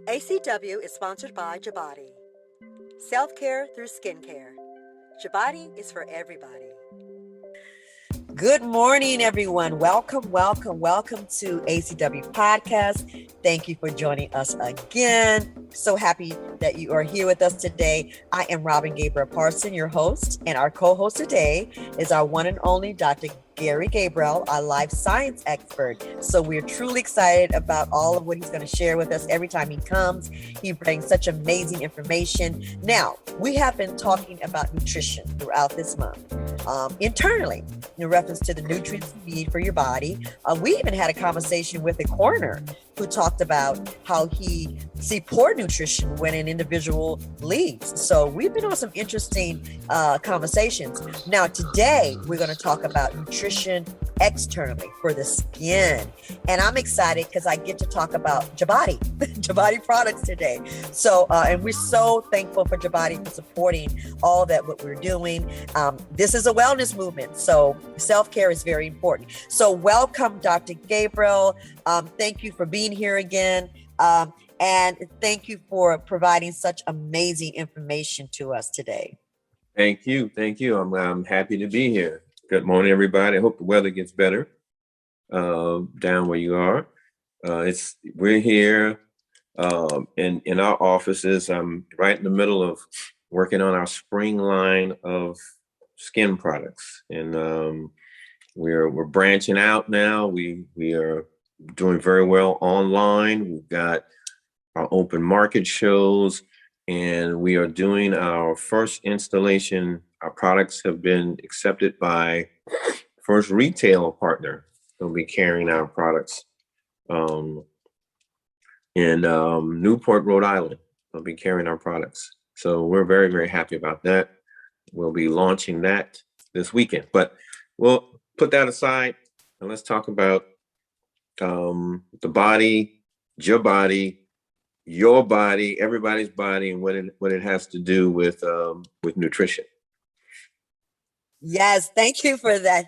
ACW is sponsored by Jabati. Self-care through skincare. Jabati is for everybody. Good morning, everyone. Welcome to ACW Podcast. Thank you for joining us again. So happy that you are here with us today. I am Robin Gabriel Parson, your host, and our co-host today is our one and only Dr. Gary Gabriel, our life science expert. So we're truly excited about all of what he's going to share with us every time he comes. He brings such amazing information. Now, we have been talking about nutrition throughout this month. Internally, in reference to the nutrients you need for your body. We even had a conversation with a coroner who talked about how he see poor nutrition when an individual leaves. So we've been on some interesting conversations. Now, today, we're going to talk about nutrition externally for the skin. And I'm excited because I get to talk about Jabati, Jabati products today. So, and we're so thankful for Jabati for supporting all that what we're doing. This is a wellness movement. So self-care is very important. So welcome, Dr. Gabriel. Thank you for being here again. And thank you for providing such amazing information to us today. Thank you. I'm happy to be here. Good morning, everybody. I hope the weather gets better down where you are. We're here in our offices. I'm right in the middle of working on our spring line of skin products, and we're branching out now. We are doing very well online. We've got our open market shows, and we are doing our first installation. Our products have been accepted by first retail partner. They'll be carrying our products in Newport, Rhode Island. They'll be carrying our products. So we're very, very happy about that. We'll be launching that this weekend. But we'll put that aside and let's talk about the body, your body, everybody's body, and what it has to do with nutrition. Yes, thank you for that.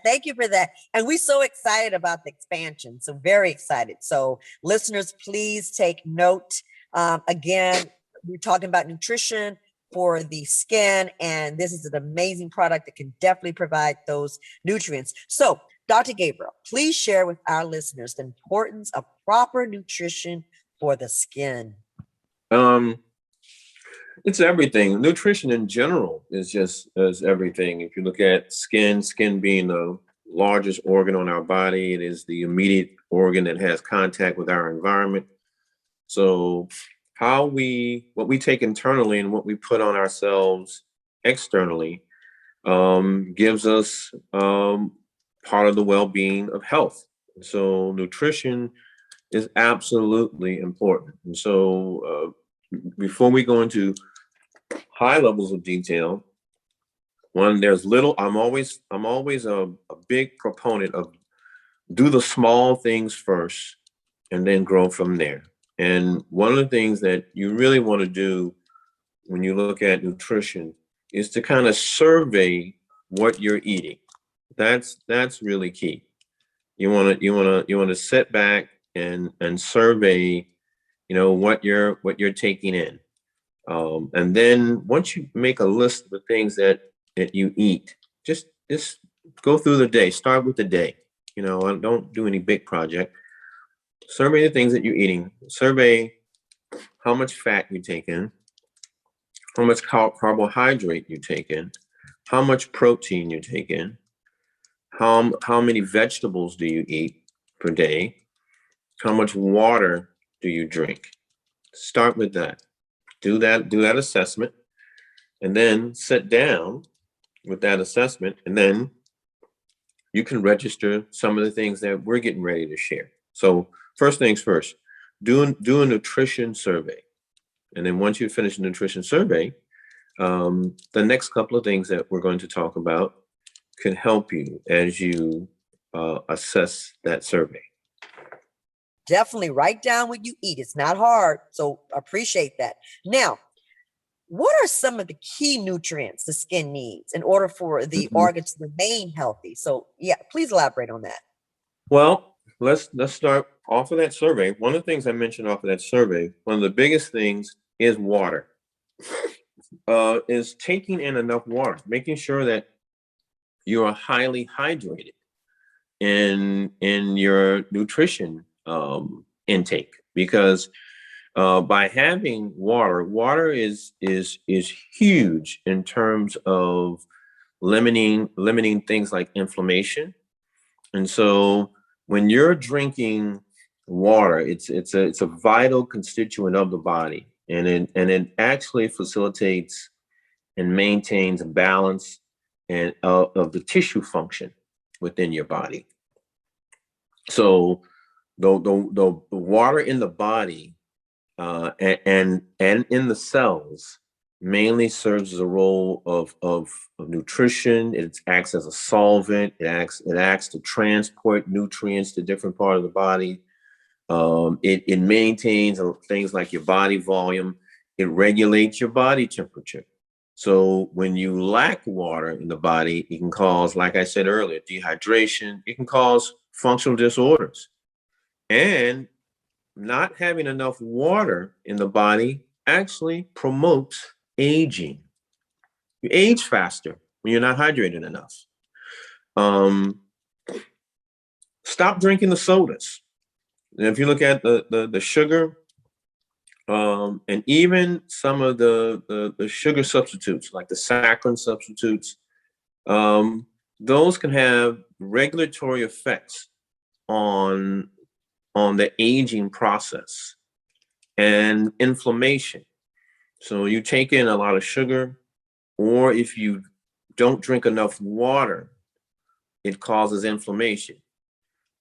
And we're so excited about the expansion. So very excited. So listeners, please take note. Again, we're talking about nutrition for the skin, and this is an amazing product that can definitely provide those nutrients. So Dr. Gabriel, please share with our listeners the importance of proper nutrition for the skin. It's everything. Nutrition in general is everything. If you look at skin being the largest organ on our body, it is the immediate organ that has contact with our environment. So what we take internally and what we put on ourselves externally gives us part of the well-being of health. So nutrition is absolutely important. And so before we go into high levels of detail, I'm always a big proponent of do the small things first and then grow from there. And one of the things that you really want to do when you look at nutrition is to kind of survey what you're eating. That's really key. You want to sit back and survey, what you're taking in. And then once you make a list of the things that you eat, just go through the day. Start with the day. Don't do any big project. Survey the things that you're eating. Survey how much fat you take in, how much carbohydrate you take in, how much protein you take in, how many vegetables do you eat per day, how much water do you drink. Start with that. Do that assessment, and then sit down with that assessment, and then you can register some of the things that we're getting ready to share. So first things first, do a nutrition survey. And then once you finish the nutrition survey, the next couple of things that we're going to talk about can help you as you assess that survey. Definitely write down what you eat. It's not hard. So appreciate that. Now, what are some of the key nutrients the skin needs in order for the organs to remain healthy? So yeah, please elaborate on that. Well, let's start off of that survey. One of the things I mentioned off of that survey, one of the biggest things is water. Is taking in enough water, making sure that you are highly hydrated in your nutrition intake, because by having water is huge in terms of limiting things like inflammation. And so when you're drinking water, it's a vital constituent of the body, and it actually facilitates and maintains a balance and of the tissue function within your body. So the water in the body and in the cells mainly serves as a role of nutrition. It acts as a solvent. It acts to transport nutrients to different parts of the body. It maintains things like your body volume. It regulates your body temperature. So when you lack water in the body, it can cause, like I said earlier, dehydration. It can cause functional disorders. And not having enough water in the body actually promotes aging. You age faster when you're not hydrated enough. Stop drinking the sodas. And if you look at the sugar, and even some of the sugar substitutes, like the saccharin substitutes, those can have regulatory effects on the aging process and inflammation. So you take in a lot of sugar, or if you don't drink enough water, it causes inflammation.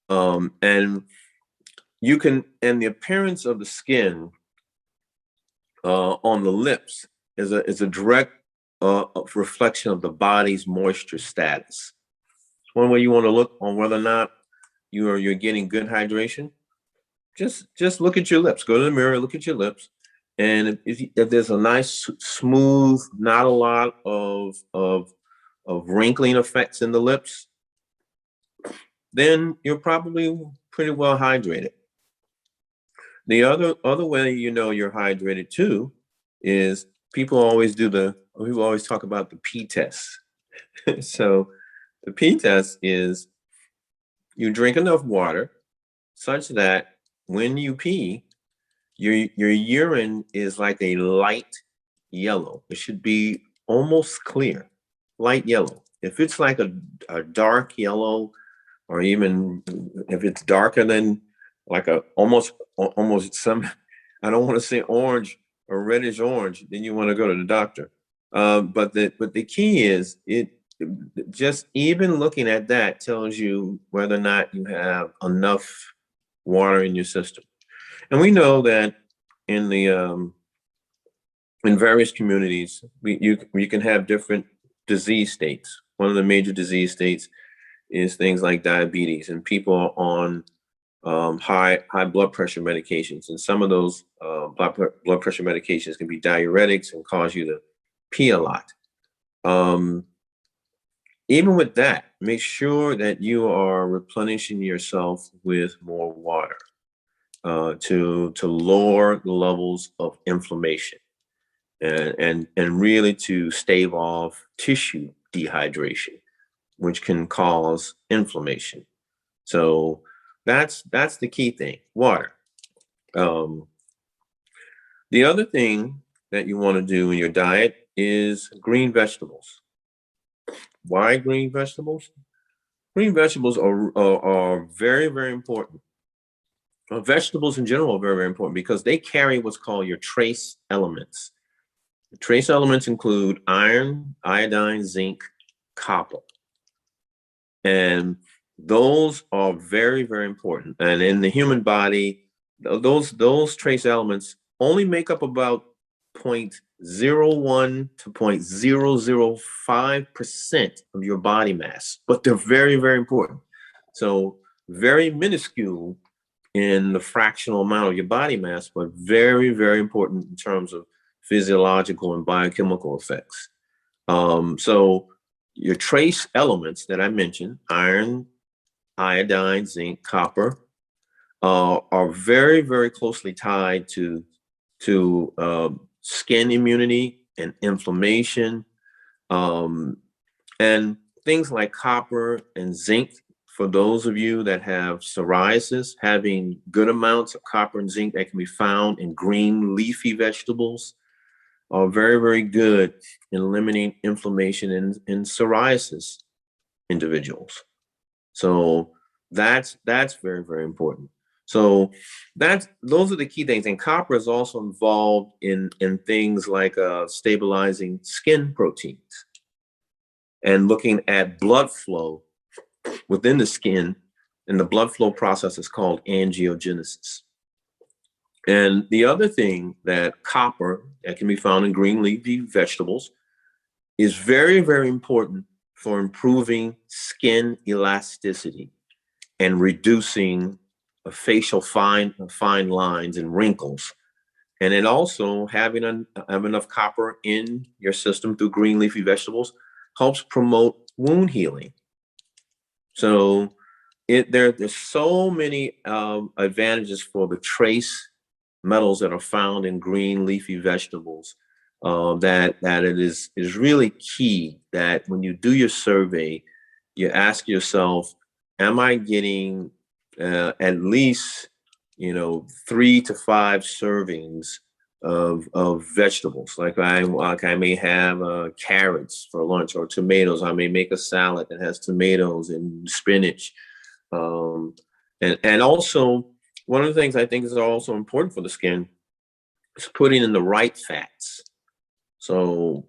And the appearance of the skin on the lips is a direct reflection of the body's moisture status. One way you want to look on whether or not you're getting good hydration. Just look at your lips. Go to the mirror, look at your lips, and if there's a nice, smooth, not a lot of wrinkling effects in the lips, then you're probably pretty well hydrated. The other way you know you're hydrated too is people always talk about the P test. So the P test is you drink enough water such that when you pee, your urine is like a light yellow. It should be almost clear, light yellow. If it's like a dark yellow, or even if it's darker than like almost some, I don't want to say orange or reddish orange, then you want to go to the doctor. But the key is just even looking at that tells you whether or not you have enough water in your system. And we know that in various communities, you can have different disease states. One of the major disease states is things like diabetes, and people are on high blood pressure medications. And some of those blood pressure medications can be diuretics and cause you to pee a lot. Even with that, make sure that you are replenishing yourself with more water to lower the levels of inflammation and really to stave off tissue dehydration, which can cause inflammation. So that's the key thing, water. The other thing that you want to do in your diet is green vegetables. Why green vegetables? Green vegetables are very, very important. Vegetables in general are very, very important because they carry what's called your trace elements. The trace elements include iron, iodine, zinc, copper. And those are very, very important. And in the human body, those trace elements only make up about 0.01 to 0.005% of your body mass, but they're very, very important. So very minuscule in the fractional amount of your body mass, but very, very important in terms of physiological and biochemical effects. So your trace elements that I mentioned, iron, iodine, zinc, copper, are very, very closely tied to skin immunity and inflammation, and things like copper and zinc. For those of you that have psoriasis, having good amounts of copper and zinc that can be found in green leafy vegetables are very, very good in limiting inflammation in psoriasis individuals. So that's very, very important. So those are the key things. And copper is also involved in things like stabilizing skin proteins and looking at blood flow within the skin. And the blood flow process is called angiogenesis. And the other thing that copper that can be found in green leafy vegetables is very, very important for improving skin elasticity and reducing facial fine lines and wrinkles. And it also having enough copper in your system through green leafy vegetables helps promote wound healing. So there's so many advantages for the trace metals that are found in green leafy vegetables that it is really key that when you do your survey, you ask yourself, am I getting at least 3 to 5 servings of vegetables? Like I may have carrots for lunch, or tomatoes. I may make a salad that has tomatoes and spinach, and also one of the things I think is also important for the skin is putting in the right fats. So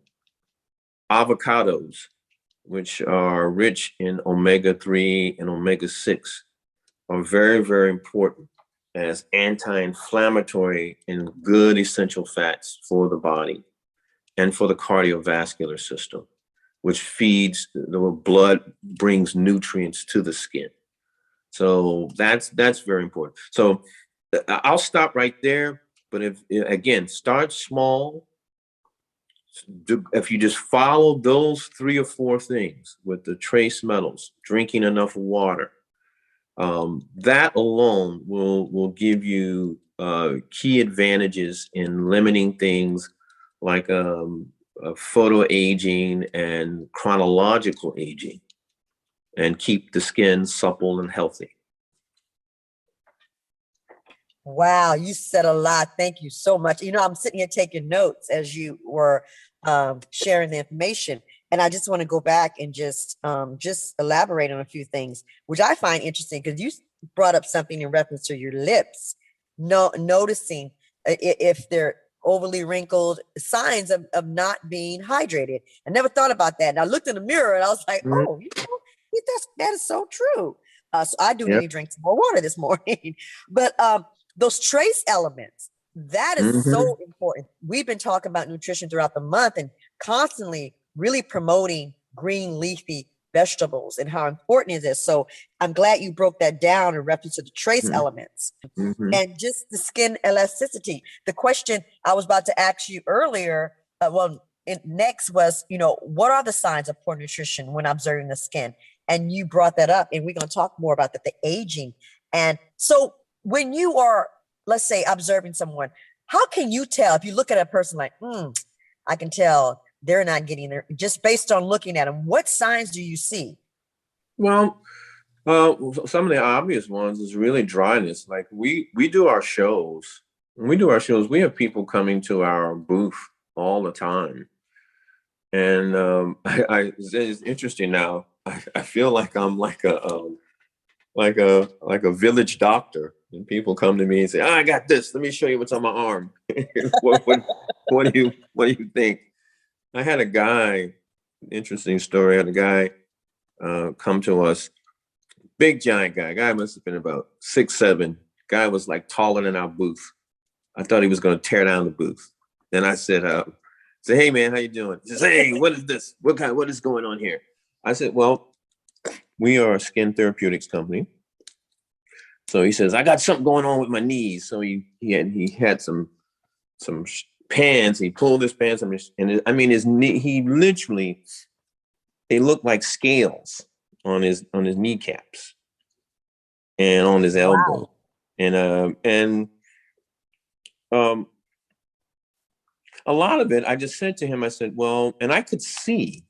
avocados, which are rich in omega-3 and omega-6, are very, very important as anti-inflammatory and good essential fats for the body and for the cardiovascular system, which feeds the blood, brings nutrients to the skin. So that's very important. So I'll stop right there. But again, start small. If you just follow those 3 or 4 things with the trace metals, drinking enough water, that alone will give you key advantages in limiting things like photo aging and chronological aging, and keep the skin supple and healthy. Wow, you said a lot. Thank you so much. I'm sitting here taking notes as you were sharing the information. And I just want to go back and just elaborate on a few things, which I find interesting, because you brought up something in reference to your lips, noticing if they're overly wrinkled, signs of not being hydrated. I never thought about that. And I looked in the mirror and I was like, oh, that is so true. So I do need to drink some more water this morning. But those trace elements, that is so important. We've been talking about nutrition throughout the month and constantly really promoting green leafy vegetables and how important it is. So I'm glad you broke that down in reference to the trace elements and just the skin elasticity. The question I was about to ask you earlier, next was, what are the signs of poor nutrition when observing the skin? And you brought that up, and we're going to talk more about that, the aging. And so when you are, let's say, observing someone, how can you tell if you look at a person like, I can tell they're not getting there just based on looking at them? What signs do you see? Well, some of the obvious ones is really dryness. Like we do our shows. When we do our shows, we have people coming to our booth all the time. And it's interesting now. I feel like I'm like a village doctor, and people come to me and say, I got this. Let me show you what's on my arm. what do you think? I had a guy, interesting story. I had a guy come to us, big giant guy. Guy must have been about 6'7". Guy was like taller than our booth. I thought he was going to tear down the booth. Then I said, hey man, how you doing? He says, hey, what is this? What is going on here? I said, well, we are a skin therapeutics company. So he says, I got something going on with my knees. So he had some pants. He pulled his pants and his knee. He literally, they looked like scales on his kneecaps and on his elbow. Wow. And a lot of it, I just said to him, I said, well, and I could see,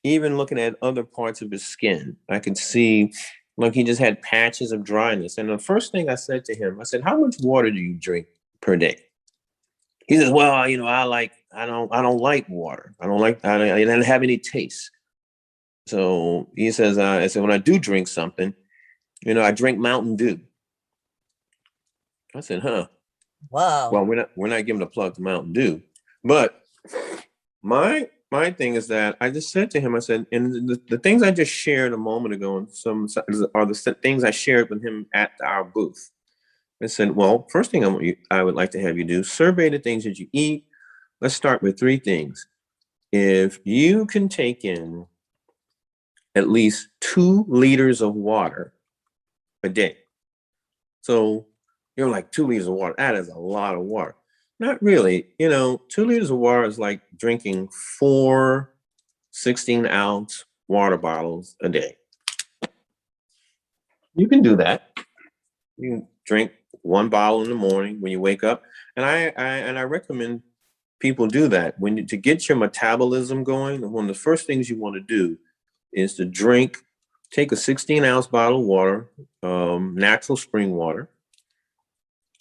even looking at other parts of his skin, I could see like he just had patches of dryness. And the first thing I said to him, I said, how much water do you drink per day? He says, well, I don't like water. I don't have any taste. So he says, I said, when I do drink something, I drink Mountain Dew. I said, huh. Wow. Well, we're not giving a plug to Mountain Dew, but my thing is that I just said to him, I said, and the things I just shared a moment ago, and some are the things I shared with him at our booth. I said, well, first thing I would like to have you do, survey the things that you eat. Let's start with 3 things. If you can take in at least 2 liters of water a day. So you're like 2 liters of water. That is a lot of water. Not really. 2 liters of water is like drinking 4 16-ounce water bottles a day. You can do that. You can drink 1 bottle in the morning when you wake up. And I recommend people do that. To get your metabolism going, one of the first things you want to do is to take a 16-ounce bottle of water, natural spring water,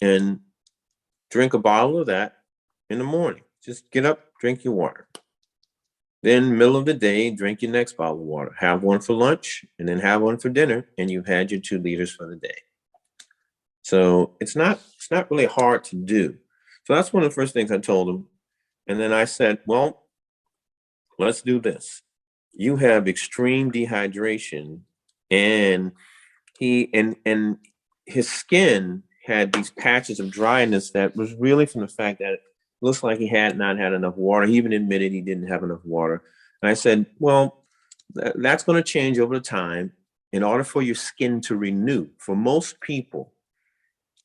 and drink a bottle of that in the morning. Just get up, drink your water. Then middle of the day, drink your next bottle of water. Have one for lunch and then have one for dinner, and you've had your 2 liters for the day. So it's not really hard to do. So that's one of the first things I told him. And then I said, well, let's do this. You have extreme dehydration, and his skin had these patches of dryness that was really from the fact that it looks like he had not had enough water. He even admitted he didn't have enough water. And I said, well, that's going to change over time. In order for your skin to renew, for most people,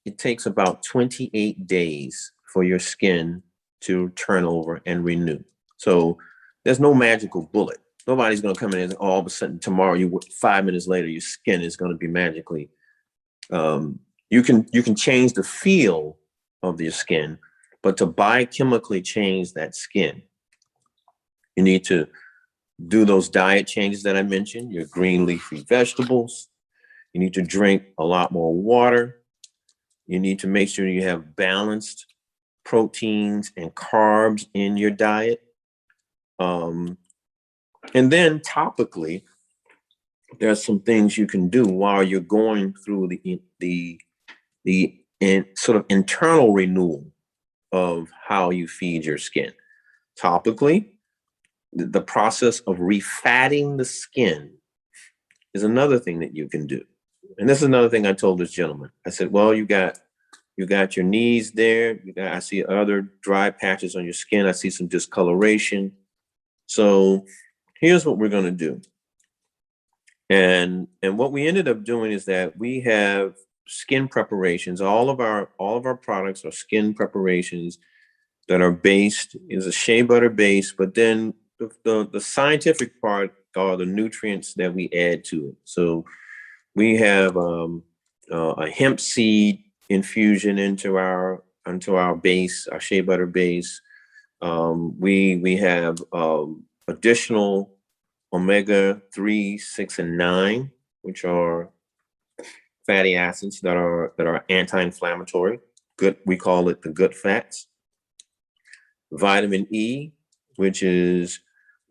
it takes about 28 days for your skin to turn over and renew. So there's no magical bullet. Nobody's going to come in and all of a sudden tomorrow, 5 minutes later, your skin is going to be magically. You can change the feel of your skin, but to biochemically change that skin, you need to do those diet changes that I mentioned, your green leafy vegetables. You need to drink a lot more water. You need to make sure you have balanced proteins and carbs in your diet. And then topically, there's some things you can do while you're going through the sort of internal renewal of how you feed your skin. Topically, the process of refatting the skin is another thing that you can do. And this is another thing I told this gentleman. I said, well, you got your knees there. I see other dry patches on your skin. I see some discoloration. So here's what we're going to do. And what we ended up doing is that we have skin preparations. All of our products are skin preparations that are based, is a shea butter base, but then the scientific part are the nutrients that we add to it. So we have a hemp seed infusion into our base, our shea butter base. We have additional omega-3, 6, and 9, which are fatty acids that are anti-inflammatory. Good, we call it the good fats. Vitamin E, which is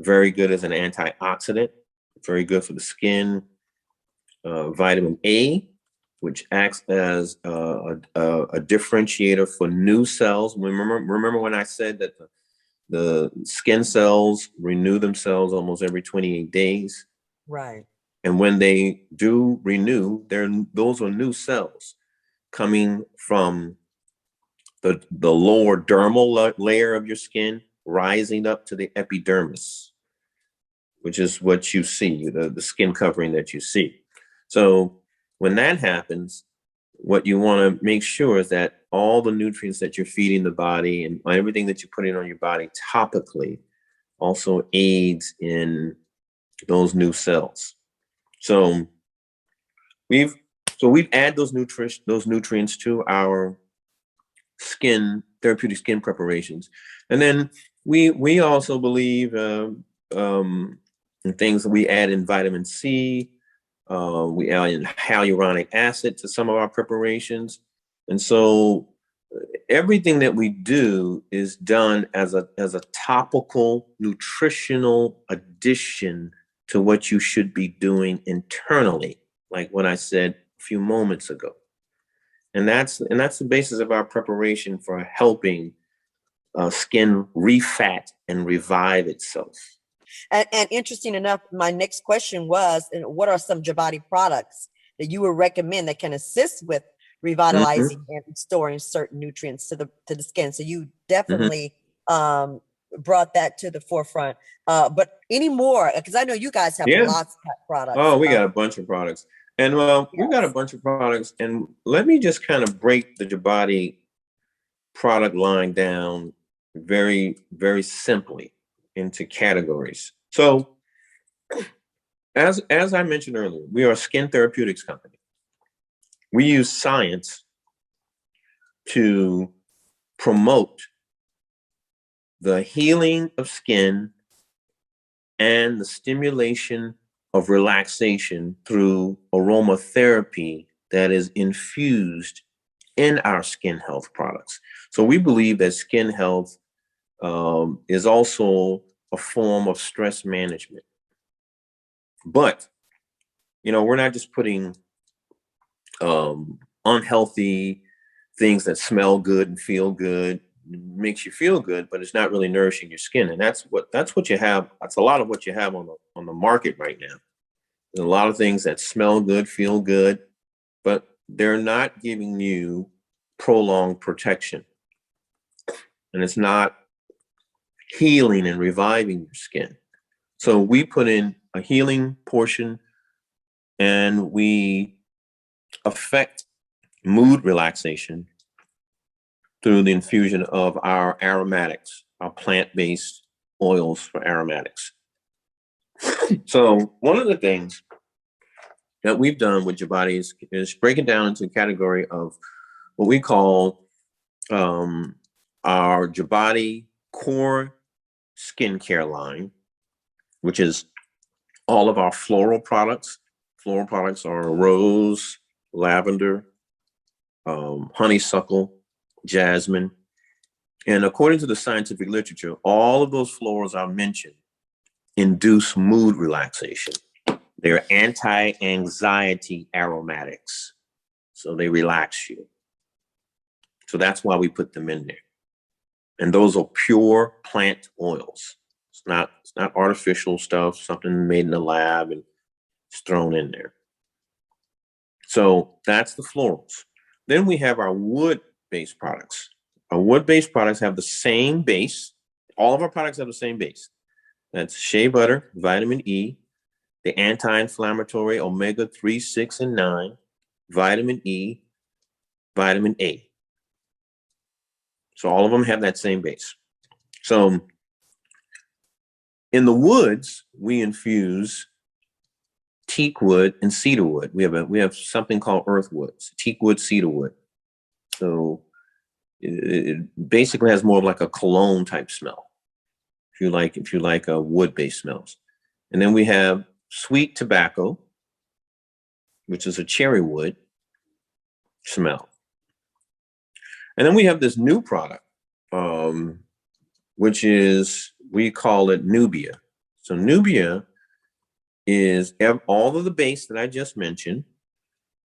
very good as an antioxidant, very good for the skin. Vitamin A, which acts as a differentiator for new cells. Remember when I said that the skin cells renew themselves almost every 28 days? Right. And when they do renew, those are new cells coming from the lower dermal layer of your skin, rising up to the epidermis, which is what you see, the skin covering that you see. So when that happens, what you want to make sure is that all the nutrients that you're feeding the body and everything that you're putting on your body topically also aids in those new cells. So we've So we add those nutrients to our therapeutic skin preparations. And then we also believe in things that we add in vitamin C. We add in hyaluronic acid to some of our preparations. And so everything that we do is done as a topical nutritional addition to what you should be doing internally, like what I said a few moments ago. And that's the basis of our preparation for helping skin refat and revive itself. And interesting enough, my next question was, what are some Jabati products that you would recommend that can assist with revitalizing and restoring certain nutrients to the skin? So you definitely brought that to the forefront. But any more? Because I know you guys have lots of products. Oh, we got a bunch of products. And we've got a bunch of products. And let me just kind of break the Jabati product line down very, very simply into categories. So as I mentioned earlier, we are a skin therapeutics company. We use science to promote the healing of skin and the stimulation of relaxation through aromatherapy that is infused in our skin health products. So we believe that skin health is also a form of stress management. But, we're not just putting unhealthy things that smell good and feel good, makes you feel good, but it's not really nourishing your skin. And that's what you have. That's a lot of what you have on the market right now. There's a lot of things that smell good, feel good, but they're not giving you prolonged protection. And it's not healing and reviving your skin. So we put in a healing portion, and we affect mood relaxation through the infusion of our aromatics, our plant-based oils for aromatics. So one of the things that we've done with Jabati is break it down into a category of what we call our Jabati core skincare line, which is all of our floral products. Floral products are rose, lavender, honeysuckle, jasmine. And according to the scientific literature, all of those florals I mentioned induce mood relaxation. They're anti-anxiety aromatics. So they relax you. So that's why we put them in there. And those are pure plant oils. It's not artificial stuff, something made in the lab and it's thrown in there. So that's the florals. Then we have our wood-based products. Our wood-based products have the same base. All of our products have the same base. That's shea butter, vitamin E, the anti-inflammatory omega-3, 6, and 9, vitamin E, vitamin A. So all of them have that same base. So in the woods, we infuse teak wood and cedar wood. We have something called earth woods, teak wood, cedar wood. So it basically has more of like a cologne type smell. If you like wood-based smells. And then we have sweet tobacco, which is a cherry wood smell. And then we have this new product, which is, we call it Nubia. So Nubia is all of the base that I just mentioned,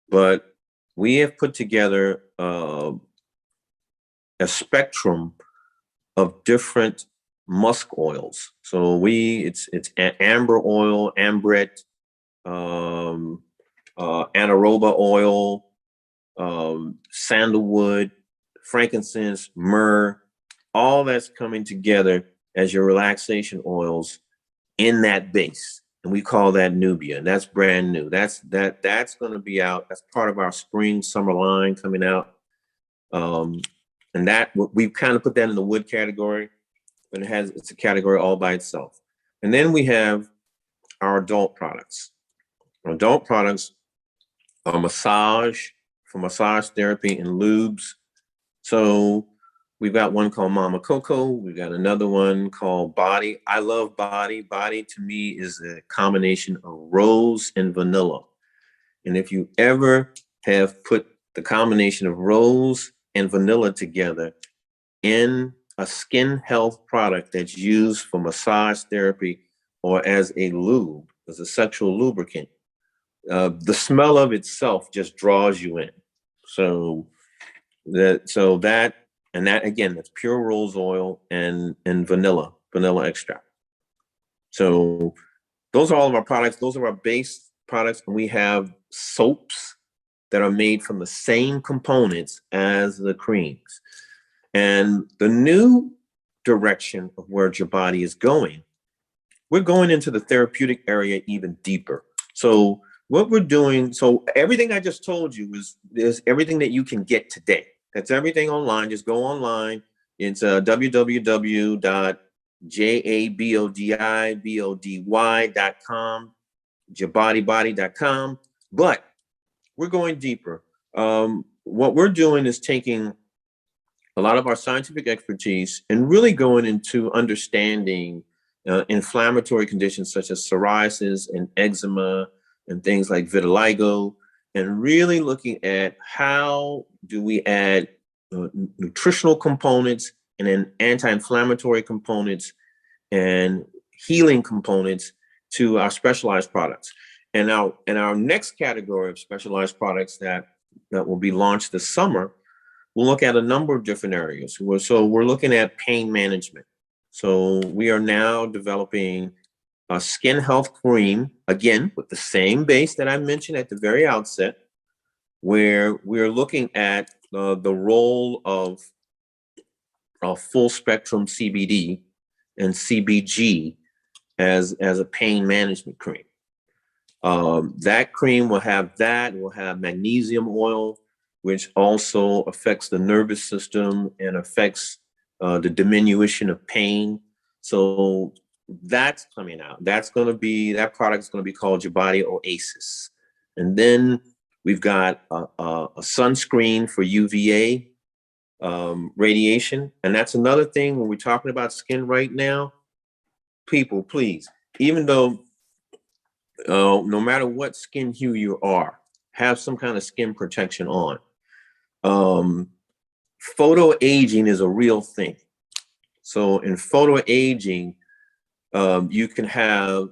but we have put together a spectrum of different musk oils. So it's amber oil, ambrette, anaeroba oil, sandalwood, frankincense, myrrh, all that's coming together as your relaxation oils in that base. And we call that Nubia, and that's brand new. That's going to be out. That's part of our spring summer line coming out. And that we've kind of put that in the wood category, but it's a category all by itself. And then we have our adult products. Our adult products massage, for massage therapy and lubes. So we've got one called Mama Coco. We've got another one called Body. I love Body. Body to me is a combination of rose and vanilla. And if you ever have put the combination of rose and vanilla together in a skin health product that's used for massage therapy or as a lube, as a sexual lubricant, the smell of itself just draws you in. So that again, that's pure rose oil and vanilla extract. So those are all of our products. Those are our base products, and we have soaps that are made from the same components as the creams. And the new direction of where Jabati is going, we're going into the therapeutic area even deeper. So what we're doing, so everything I just told you is everything that you can get today. That's everything online. Just go online. It's www.jabodibody.com, jabodybody.com. But we're going deeper. What we're doing is taking a lot of our scientific expertise and really going into understanding inflammatory conditions such as psoriasis and eczema and things like vitiligo, and really looking at how do we add nutritional components and then anti-inflammatory components and healing components to our specialized products. And our next category of specialized products that will be launched this summer, we'll look at a number of different areas. So we're looking at pain management. So we are now developing a skin health cream, again, with the same base that I mentioned at the very outset, where we're looking at the role of full spectrum CBD and CBG as a pain management cream. That cream will have magnesium oil, which also affects the nervous system and affects the diminution of pain. So that's coming out. That product is going to be called Jabati Oasis. And then we've got a sunscreen for UVA radiation. And that's another thing when we're talking about skin right now. People, please, even though no matter what skin hue you are, have some kind of skin protection on. Photo aging is a real thing. So in photo aging, you can have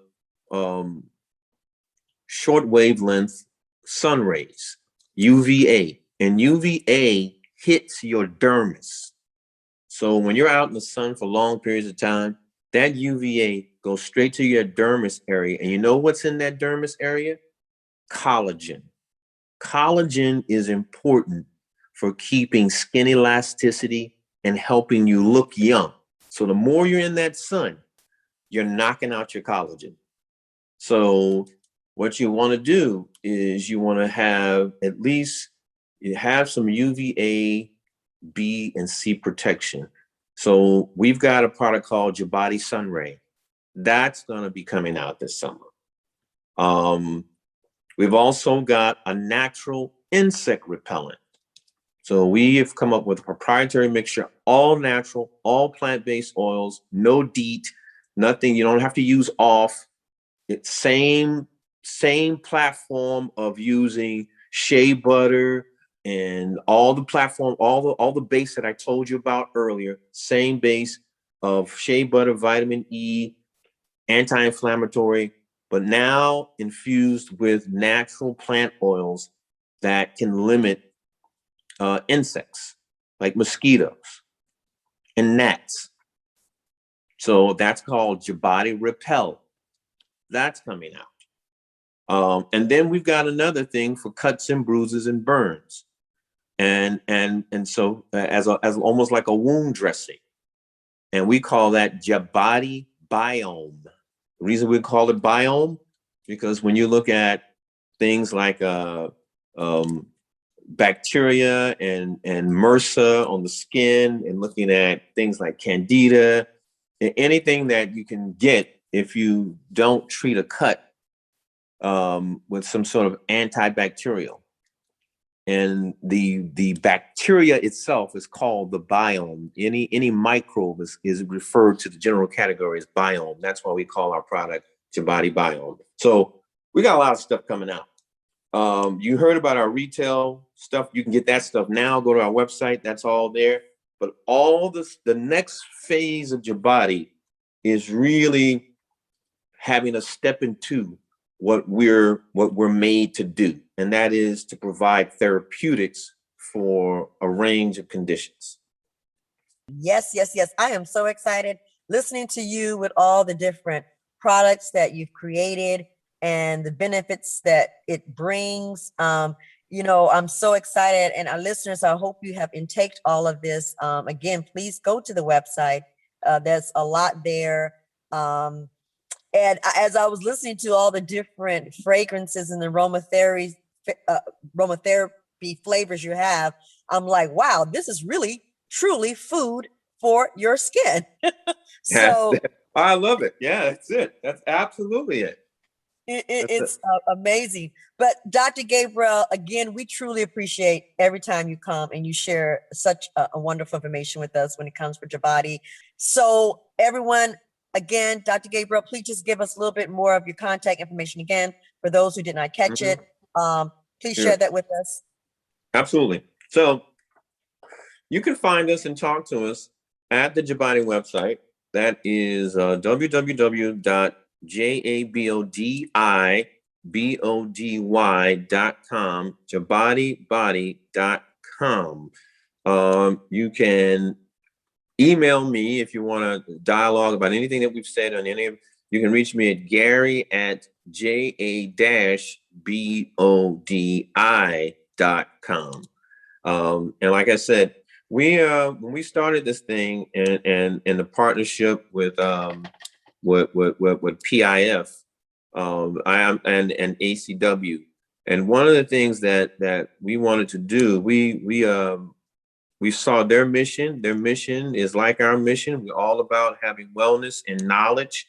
short wavelength sun rays, UVA, and UVA hits your dermis. So when you're out in the sun for long periods of time, that UVA goes straight to your dermis area. And you know what's in that dermis area? Collagen. Collagen is important for keeping skin elasticity and helping you look young. So the more you're in that sun, you're knocking out your collagen. So what you want to do is you want to have some UVA, B, and C protection. So we've got a product called Jabati Sunray. That's going to be coming out this summer. We've also got a natural insect repellent. So we have come up with a proprietary mixture, all natural, all plant-based oils, no DEET, nothing. You don't have to use off. It's same platform of using shea butter and all the base that I told you about earlier. Same base of shea butter, vitamin E, anti-inflammatory, but now infused with natural plant oils that can limit insects like mosquitoes and gnats. So that's called Jabati Repel. That's coming out. And then we've got another thing for cuts and bruises and burns. And so as almost like a wound dressing. And we call that Jabati Biome. The reason we call it biome, because when you look at things like bacteria and MRSA on the skin, and looking at things like candida, anything that you can get if you don't treat a cut with some sort of antibacterial. And the bacteria itself is called the biome. Any microbe is referred to the general category as biome. That's why we call our product Jabati Biome. So we got a lot of stuff coming out. You heard about our retail stuff. You can get that stuff now. Go to our website. That's all there. But all this, the next phase of Jabati is really having us step into what we're made to do, and that is to provide therapeutics for a range of conditions. Yes, yes, yes. I am so excited listening to you with all the different products that you've created and the benefits that it brings. I'm so excited, and our listeners, I hope you have intaked all of this. Again, please go to the website. There's a lot there. And as I was listening to all the different fragrances and the aromatherapy flavors you have, I'm like, wow, this is really, truly food for your skin. So I love it. Yeah, that's it. That's absolutely it. It's amazing. But Dr. Gabriel, again, we truly appreciate every time you come and you share such a wonderful information with us when it comes for Jabati. So everyone, again, Dr. Gabriel, please just give us a little bit more of your contact information again for those who did not catch it. Please share that with us. Absolutely. So you can find us and talk to us at the Jabati website. That is www.jabodybody.com, jabatibody.com. You can email me if you want to dialogue about anything that we've said on any of. You can reach me at gary@ja-bodi.com. And like I said, when we started this thing and the partnership with PIF, I am and ACW, and one of the things that we wanted to do, we saw their mission. Their mission is like our mission. We're all about having wellness and knowledge.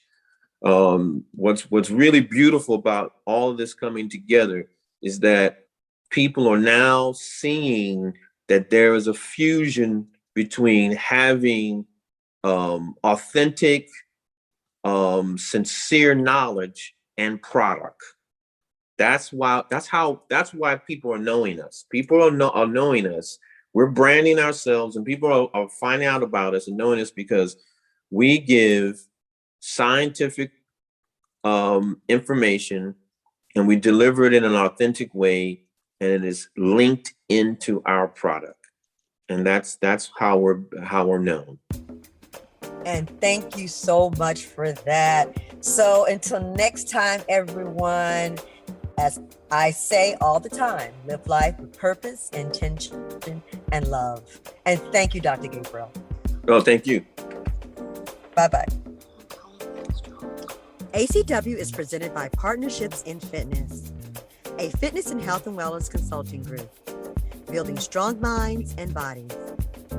What's really beautiful about all of this coming together is that people are now seeing that there is a fusion between having authentic, sincere knowledge and product. That's why people are knowing us. People are knowing us. We're branding ourselves, and people are finding out about us and knowing us because we give scientific information, and we deliver it in an authentic way, and it is linked into our product, and that's how we're known. And thank you so much for that. So until next time, everyone, as I say all the time, live life with purpose, intention, and love. And thank you, Dr. Gabriel. Oh, thank you. Bye-bye. ACW is presented by Partnerships in Fitness, a fitness and health and wellness consulting group, building strong minds and bodies,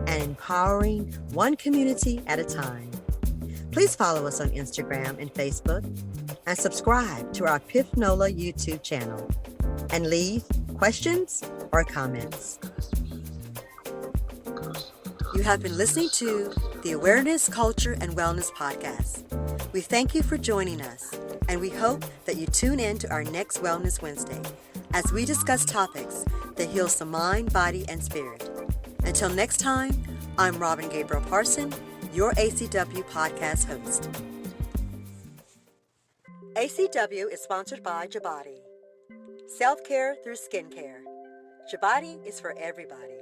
and empowering one community at a time. Please follow us on Instagram and Facebook, and subscribe to our Pif Nola YouTube channel, and leave questions or comments. You have been listening to the Awareness, Culture, and Wellness Podcast. We thank you for joining us, and we hope that you tune in to our next Wellness Wednesday as we discuss topics that heals the mind, body, and spirit. Until next time, I'm Robin Gabriel Parson, your ACW Podcast host. ACW is sponsored by Jabati. Self-care through skincare. Jabati is for everybody.